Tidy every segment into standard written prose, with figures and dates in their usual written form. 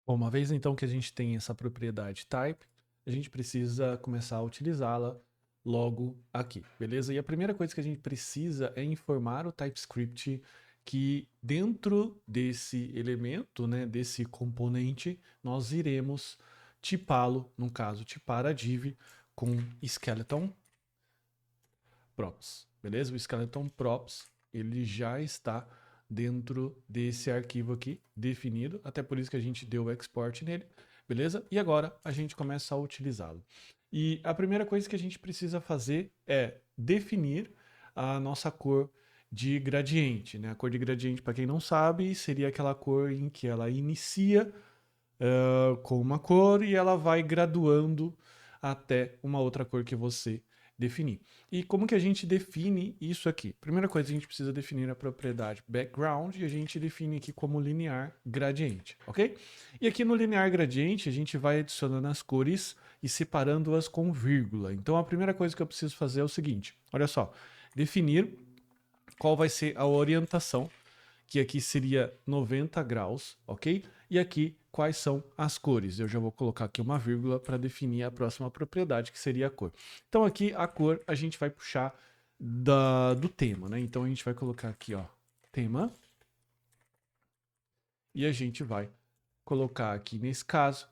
Bom, uma vez então que a gente tem essa propriedade type, a gente precisa começar a utilizá-la logo aqui, beleza? E a primeira coisa que a gente precisa é informar o TypeScript que dentro desse elemento, né, desse componente, nós iremos tipá-lo, no caso, tipar a div com skeleton props, beleza? O skeleton props, ele já está dentro desse arquivo aqui, definido, até por isso que a gente deu o export nele, beleza? E agora a gente começa a utilizá-lo. E a primeira coisa que a gente precisa fazer é definir a nossa cor de gradiente, né? A cor de gradiente, para quem não sabe, seria aquela cor em que ela inicia com uma cor e ela vai graduando até uma outra cor que você definir. E como que a gente define isso aqui? Primeira coisa, a gente precisa definir a propriedade background e a gente define aqui como linear gradiente, ok? E aqui no linear gradiente a gente vai adicionando as cores e separando-as com vírgula. Então a primeira coisa que eu preciso fazer é o seguinte, olha só, definir qual vai ser a orientação, que aqui seria 90 graus, ok? E aqui quais são as cores. Eu já vou colocar aqui uma vírgula para definir a próxima propriedade, que seria a cor. Então aqui a cor a gente vai puxar do tema, né? Então a gente vai colocar aqui, ó, tema, e a gente vai colocar aqui nesse caso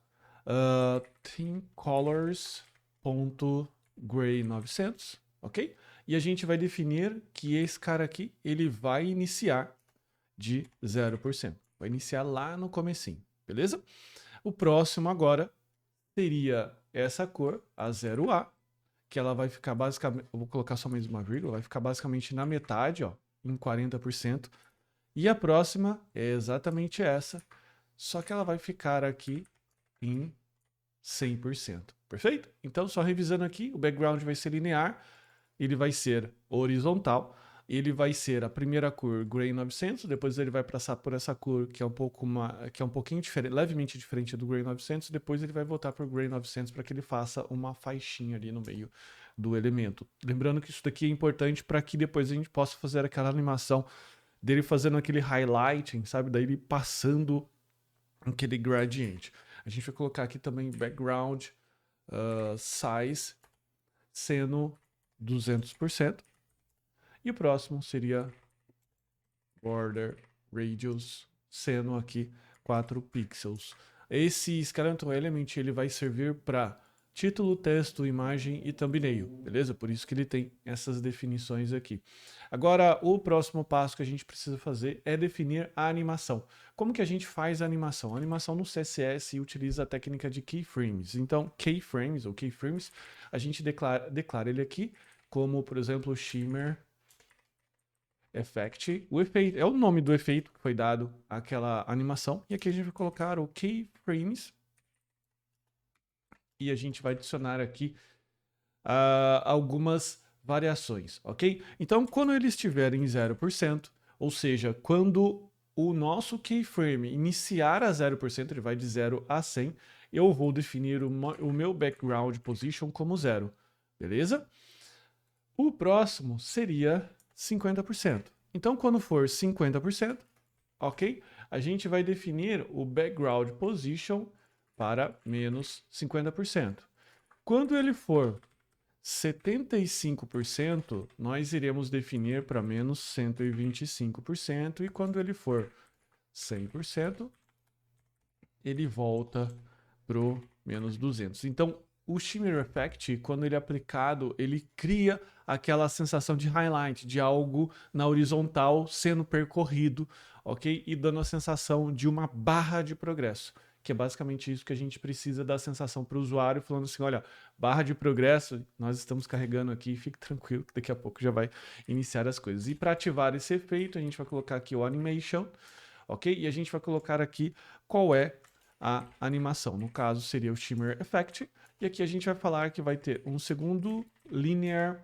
theme colors.gray 900, ok? E a gente vai definir que esse cara aqui ele vai iniciar de 0%. Vai iniciar lá no comecinho, beleza? O próximo agora seria essa cor, a 0A, que ela vai ficar basicamente, eu vou colocar só mais uma vírgula, vai ficar basicamente na metade, ó, em 40%. E a próxima é exatamente essa, só que ela vai ficar aqui em 100%. Perfeito? Então, só revisando aqui, o background vai ser linear, ele vai ser horizontal, ele vai ser a primeira cor Gray 900, depois ele vai passar por essa cor que é que é um pouquinho diferente, levemente diferente do Gray 900, depois ele vai voltar para o Gray 900 para que ele faça uma faixinha ali no meio do elemento. Lembrando que isso daqui é importante para que depois a gente possa fazer aquela animação dele fazendo aquele highlighting, sabe? Daí ele passando aquele gradiente. A gente vai colocar aqui também background size sendo 200%. E o próximo seria border radius sendo aqui 4 pixels. Esse skeleton element ele vai servir para título, texto, imagem e thumbnail, beleza? Por isso que ele tem essas definições aqui. Agora, o próximo passo que a gente precisa fazer é definir a animação. Como que a gente faz a animação? A animação no CSS utiliza a técnica de keyframes. Então, keyframes ou keyframes, a gente declara ele aqui como, por exemplo, shimmer effect. O efeito é o nome do efeito que foi dado àquela animação. E aqui a gente vai colocar o keyframes e a gente vai adicionar aqui algumas variações, ok? Então, quando ele estiver em 0%, ou seja, quando o nosso keyframe iniciar a 0%, ele vai de 0 a 100, eu vou definir o meu background position como 0, beleza? O próximo seria 50%. Então, quando for 50%, ok? A gente vai definir o background position para menos 50%. Quando ele for 75%, nós iremos definir para menos 125%, e quando ele for 100%, ele volta para o menos 200. Então, o Shimmer Effect, quando ele é aplicado, ele cria aquela sensação de highlight, de algo na horizontal sendo percorrido, ok? E dando a sensação de uma barra de progresso, que é basicamente isso que a gente precisa dar a sensação para o usuário, falando assim, olha, barra de progresso, nós estamos carregando aqui, fique tranquilo que daqui a pouco já vai iniciar as coisas. E para ativar esse efeito, a gente vai colocar aqui o Animation, ok? E a gente vai colocar aqui qual é a animação. No caso, seria o Shimmer Effect. E aqui a gente vai falar que vai ter um segundo Linear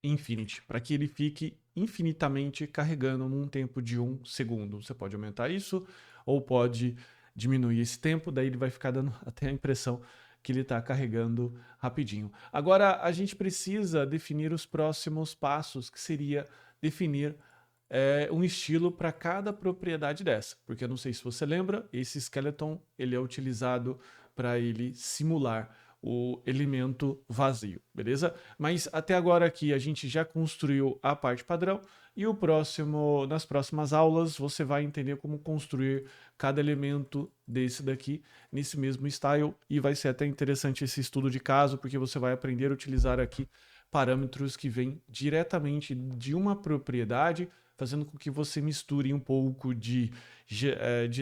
Infinity, para que ele fique infinitamente carregando num tempo de 1 segundo. Você pode aumentar isso ou pode diminuir esse tempo, daí ele vai ficar dando até a impressão que ele está carregando rapidinho. Agora, a gente precisa definir os próximos passos, que seria definir um estilo para cada propriedade dessa, porque eu não sei se você lembra, esse skeleton ele é utilizado para ele simular o elemento vazio, beleza? Mas até agora aqui a gente já construiu a parte padrão e nas próximas aulas você vai entender como construir cada elemento desse daqui nesse mesmo style e vai ser até interessante esse estudo de caso porque você vai aprender a utilizar aqui parâmetros que vêm diretamente de uma propriedade, fazendo com que você misture um pouco de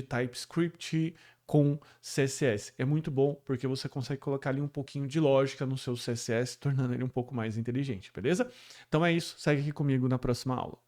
TypeScript com CSS. É muito bom porque você consegue colocar ali um pouquinho de lógica no seu CSS, tornando ele um pouco mais inteligente, beleza? Então é isso, segue aqui comigo na próxima aula.